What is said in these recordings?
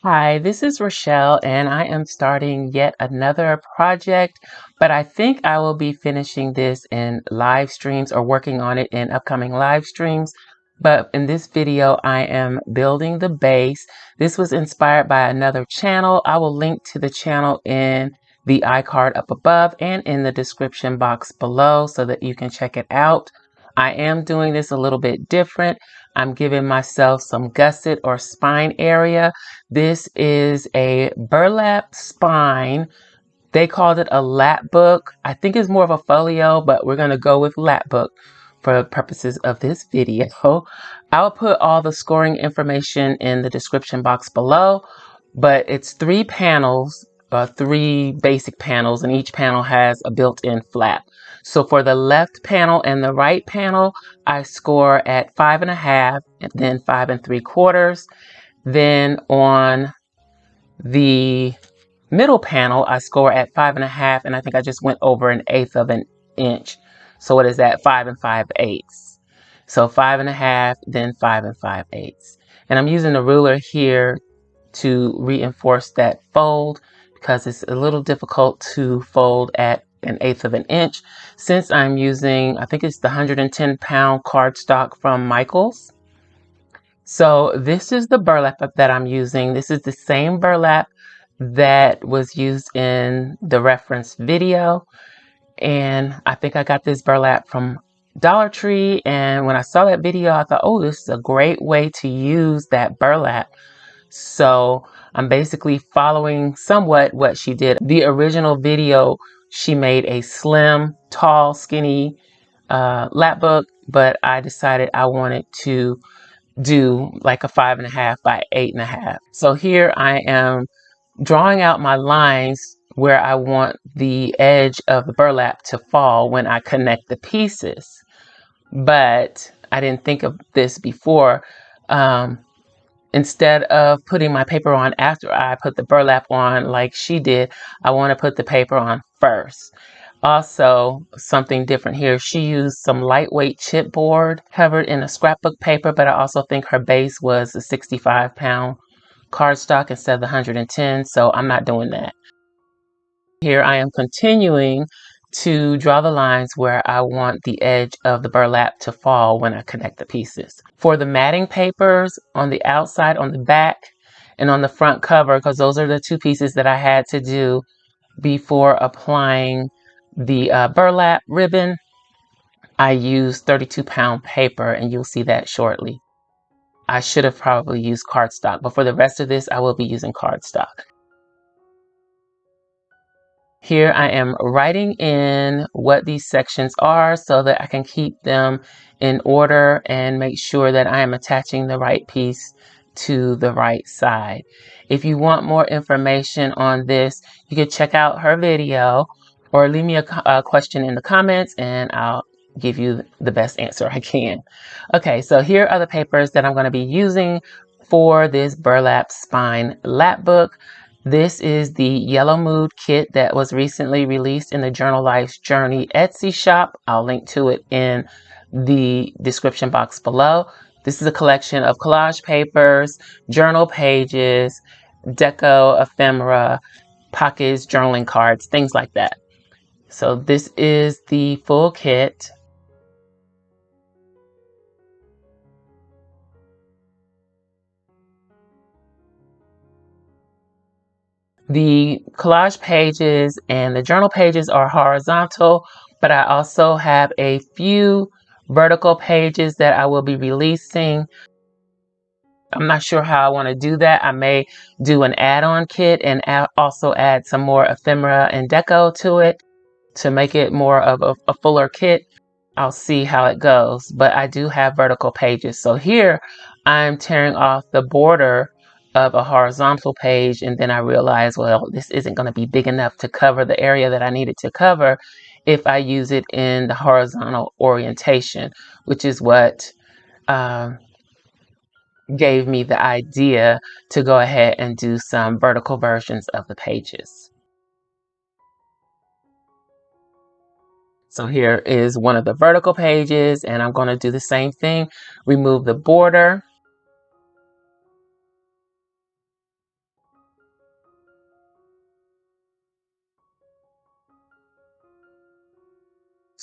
Hi, this is Rachelle, and I am starting yet another project, but I think I will be finishing this in live streams or working on it in upcoming live streams. But in this video, I am building the base. This was inspired by another channel. I will link to the channel in the iCard up above and in the description box below so that you can check it out. I am doing this a little bit different. I'm giving myself some gusset or spine area. This is a burlap spine. They called it a lapbook. I think it's more of a folio, but we're going to go with lapbook for purposes of this video. I'll put all the scoring information in the description box below, but it's three panels, three basic panels, and each panel has a built-in flap. So for the left panel and the right panel, I score at 5.5 and then 5 3/4. Then on the middle panel, I score at 5.5, and I think I just went over 1/8 of an inch. So what is that? 5 5/8. So 5.5, then 5 5/8. And I'm using a ruler here to reinforce that fold because it's a little difficult to fold at 1/8 of an inch since I'm using, I think it's the 110-pound cardstock from Michaels. So this is the burlap that I'm using. This is the same burlap that was used in the reference video. And I think I got this burlap from Dollar Tree. And when I saw that video, I thought, oh, this is a great way to use that burlap. So I'm basically following somewhat what she did. The original video, she made a slim, tall, skinny lapbook, but I decided I wanted to do like a 5.5 by 8.5. So here I am drawing out my lines where I want the edge of the burlap to fall when I connect the pieces. But I didn't think of this before. Instead of putting my paper on after I put the burlap on like she did, I want to put the paper on first. Also, something different here. She used some lightweight chipboard covered in a scrapbook paper, but I also think her base was a 65-pound cardstock instead of the 110, so I'm not doing that. Here I am continuing to draw the lines where I want the edge of the burlap to fall when I connect the pieces. For the matting papers on the outside, on the back, and on the front cover, because those are the two pieces that I had to do before applying the burlap ribbon, I used 32-pound paper, and you'll see that shortly. I should have probably used cardstock, but for the rest of this, I will be using cardstock. Here I am writing in what these sections are so that I can keep them in order and make sure that I am attaching the right piece to the right side. If you want more information on this, you can check out her video or leave me a question in the comments and I'll give you the best answer I can. Okay, so here are the papers that I'm going to be using for this Burlap Spine Lapbook. This is the Yellow Mood kit that was recently released in the Journal Life's Journey Etsy shop. I'll link to it in the description box below. This is a collection of collage papers, journal pages, deco, ephemera, pockets, journaling cards, things like that. So this is the full kit. The collage pages and the journal pages are horizontal, but I also have a few vertical pages that I will be releasing. I'm not sure how I want to do that. I may do an add-on kit and also add some more ephemera and deco to it to make it more of a fuller kit. I'll see how it goes, but I do have vertical pages. So here I'm tearing off the border of a horizontal page, and then I realized, well, this isn't going to be big enough to cover the area that I needed to cover if I use it in the horizontal orientation, which is what gave me the idea to go ahead and do some vertical versions of the pages. So here is one of the vertical pages, and I'm going to do the same thing. Remove the border.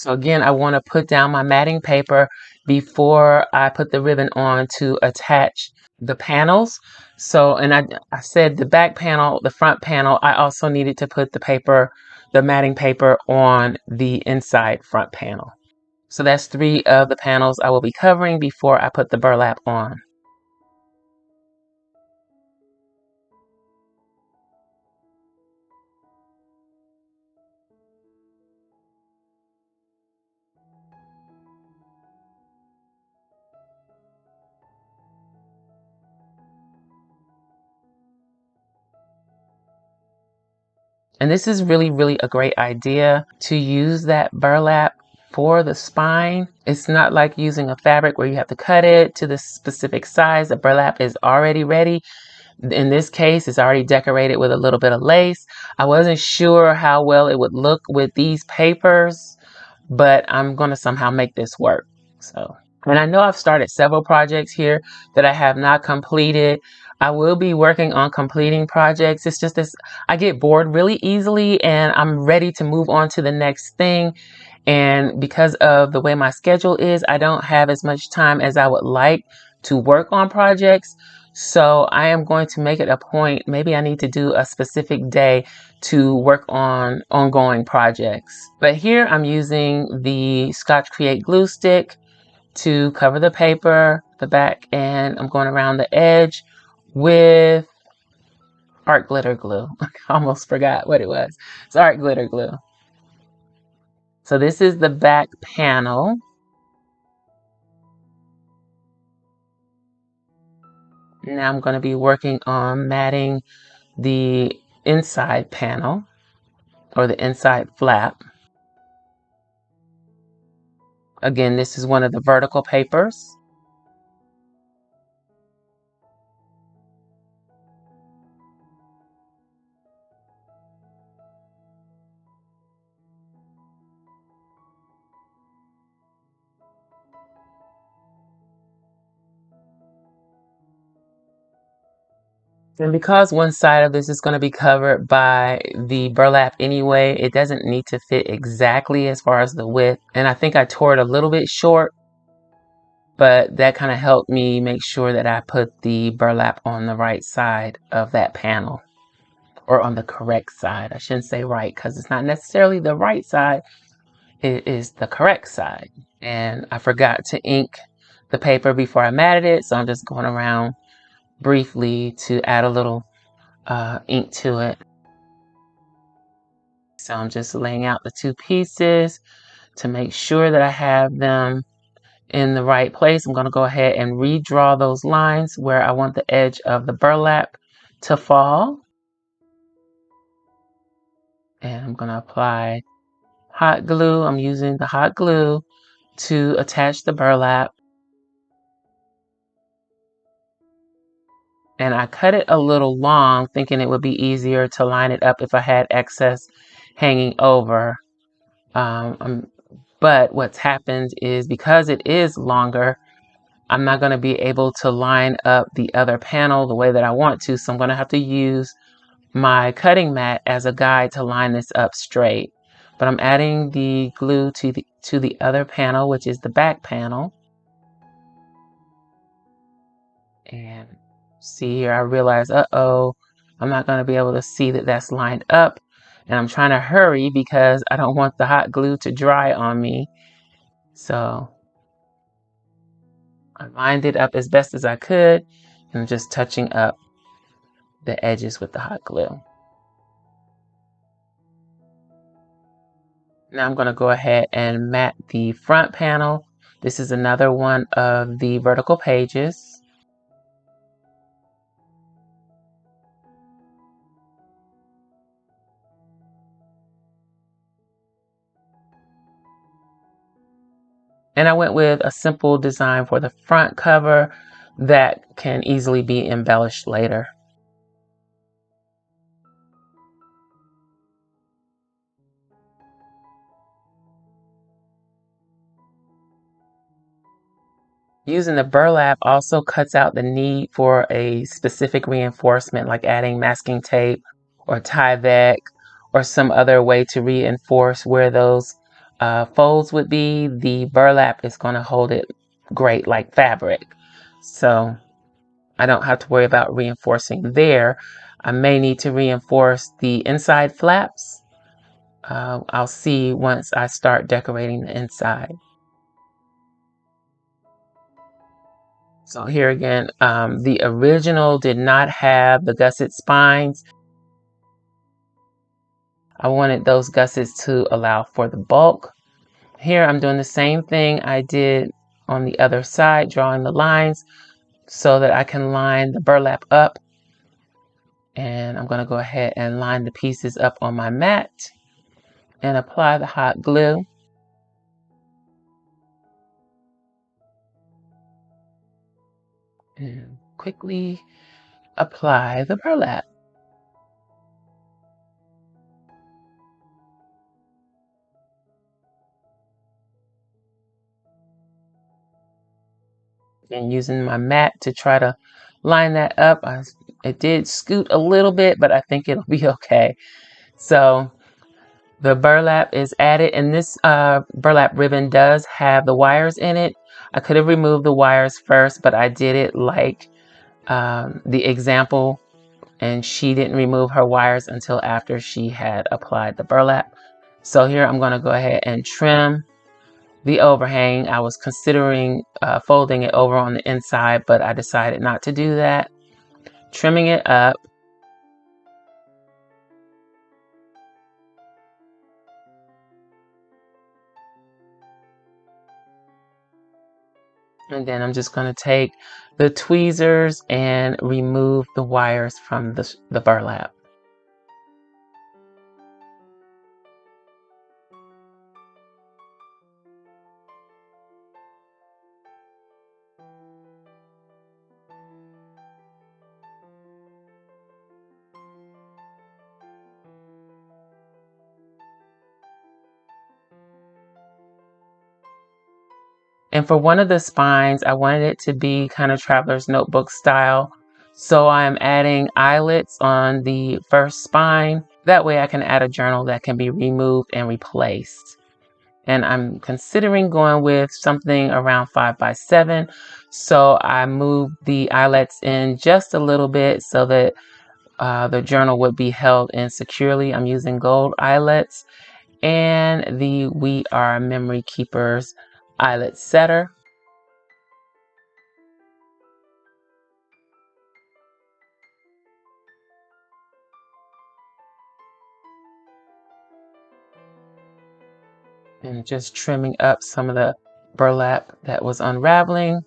So again, I want to put down my matting paper before I put the ribbon on to attach the panels. So, and I said the back panel, the front panel, I also needed to put the paper, the matting paper on the inside front panel. So that's 3 of the panels I will be covering before I put the burlap on. And this is really, really a great idea to use that burlap for the spine. It's not like using a fabric where you have to cut it to the specific size. The burlap is already ready. In this case, it's already decorated with a little bit of lace. I wasn't sure how well it would look with these papers, but I'm going to somehow make this work. So, and I know I've started several projects here that I have not completed. I will be working on completing projects. It's just this, I get bored really easily and I'm ready to move on to the next thing. And because of the way my schedule is, I don't have as much time as I would like to work on projects. So I am going to make it a point. Maybe I need to do a specific day to work on ongoing projects. But here I'm using the Scotch Create glue stick to cover the paper, the back, and I'm going around the edge with art glitter glue. I almost forgot what it was. It's art glitter glue. So this is the back panel. Now I'm going to be working on matting the inside panel or the inside flap. Again, this is one of the vertical papers. And because one side of this is going to be covered by the burlap anyway, it doesn't need to fit exactly as far as the width. And I think I tore it a little bit short, but that kind of helped me make sure that I put the burlap on the right side of that panel, or on the correct side. I shouldn't say right because it's not necessarily the right side. It is the correct side. And I forgot to ink the paper before I matted it, so I'm just going around briefly to add a little ink to it. So I'm just laying out the 2 pieces to make sure that I have them in the right place. I'm going to go ahead and redraw those lines where I want the edge of the burlap to fall. And I'm going to apply hot glue. I'm using the hot glue to attach the burlap. And I cut it a little long, thinking it would be easier to line it up if I had excess hanging over. But what's happened is because it is longer, I'm not going to be able to line up the other panel the way that I want to. So I'm going to have to use my cutting mat as a guide to line this up straight. But I'm adding the glue to the other panel, which is the back panel. And see here, I realize, uh-oh, I'm not going to be able to see that that's lined up. And I'm trying to hurry because I don't want the hot glue to dry on me. So I lined it up as best as I could. And I'm just touching up the edges with the hot glue. Now I'm going to go ahead and mat the front panel. This is another one of the vertical pages. And I went with a simple design for the front cover that can easily be embellished later. Using the burlap also cuts out the need for a specific reinforcement like adding masking tape or Tyvek or some other way to reinforce where those folds would be, the burlap is going to hold it great like fabric. So I don't have to worry about reinforcing there. I may need to reinforce the inside flaps. I'll see once I start decorating the inside. So here again, the original did not have the gusset spines. I wanted those gussets to allow for the bulk. Here I'm doing the same thing I did on the other side, drawing the lines so that I can line the burlap up. And I'm going to go ahead and line the pieces up on my mat and apply the hot glue. And quickly apply the burlap. And using my mat to try to line that up. It did scoot a little bit, but I think it'll be okay. So the burlap is added, and this burlap ribbon does have the wires in it. I could have removed the wires first, but I did it like the example, and she didn't remove her wires until after she had applied the burlap. So here I'm going to go ahead and trim the overhang. I was considering folding it over on the inside, but I decided not to do that. Trimming it up. And then I'm just going to take the tweezers and remove the wires from the burlap. And for one of the spines, I wanted it to be kind of traveler's notebook style. So I'm adding eyelets on the first spine. That way I can add a journal that can be removed and replaced. And I'm considering going with something around 5x7. So I moved the eyelets in just a little bit so that the journal would be held in securely. I'm using gold eyelets and the We Are Memory Keepers eyelet setter. And just trimming up some of the burlap that was unraveling.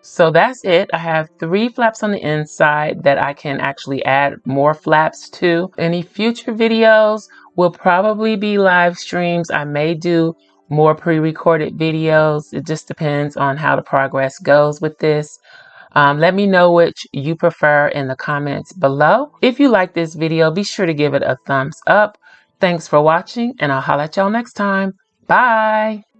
So that's it. I have 3 flaps on the inside that I can actually add more flaps to. Any future videos will probably be live streams. I may do more pre-recorded videos. It just depends on how the progress goes with this. Let me know which you prefer in the comments below. If you like this video, be sure to give it a thumbs up. Thanks for watching, and I'll holler at y'all next time. Bye!